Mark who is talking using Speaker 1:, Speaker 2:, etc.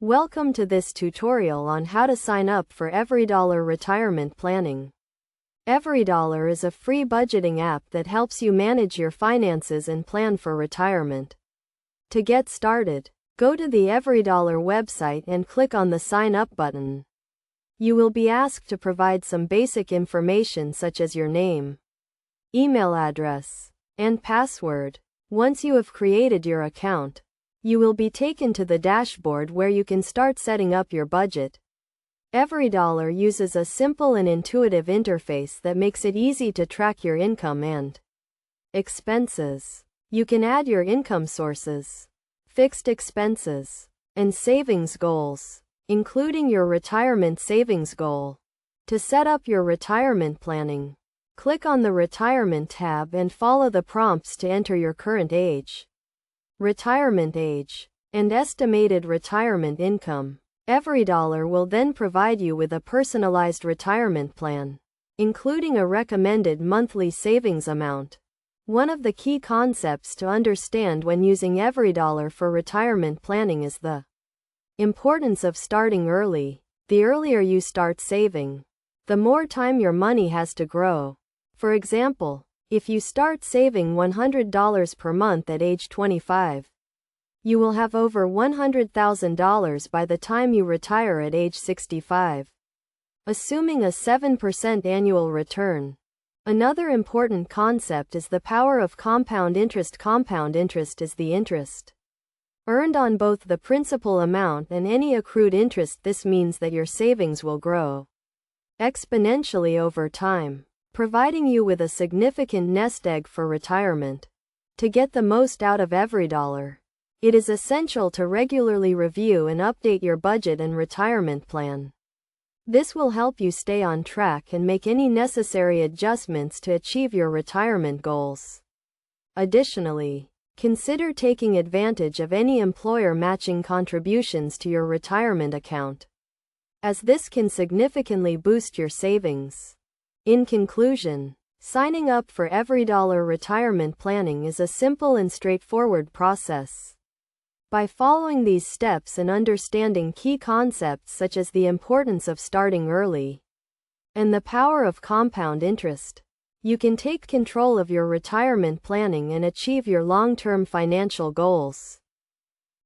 Speaker 1: Welcome to this tutorial on how to sign up for EveryDollar retirement planning. EveryDollar is a free budgeting app that helps you manage your finances and plan for retirement. To get started, go to the EveryDollar website and click on the Sign Up button. You will be asked to provide some basic information such as your name, email address, and password. Once you have created your account, you will be taken to the dashboard where you can start setting up your budget. EveryDollar uses a simple and intuitive interface that makes it easy to track your income and expenses. You can add your income sources, fixed expenses, and savings goals, including your retirement savings goal. To set up your retirement planning, click on the Retirement tab and follow the prompts to enter your current age, retirement age, and estimated retirement income. EveryDollar will then provide you with a personalized retirement plan, including a recommended monthly savings amount. One of the key concepts to understand when using EveryDollar for retirement planning is the importance of starting early. The earlier you start saving, the more time your money has to grow. For example, if you start saving $100 per month at age 25, you will have over $100,000 by the time you retire at age 65, assuming a 7% annual return. Another important concept is the power of compound interest. Compound interest is the interest earned on both the principal amount and any accrued interest. This means that your savings will grow exponentially over time, providing you with a significant nest egg for retirement. To get the most out of EveryDollar, it is essential to regularly review and update your budget and retirement plan. This will help you stay on track and make any necessary adjustments to achieve your retirement goals. Additionally, consider taking advantage of any employer matching contributions to your retirement account, as this can significantly boost your savings. In conclusion, signing up for EveryDollar retirement planning is a simple and straightforward process. By following these steps and understanding key concepts such as the importance of starting early and the power of compound interest, you can take control of your retirement planning and achieve your long-term financial goals.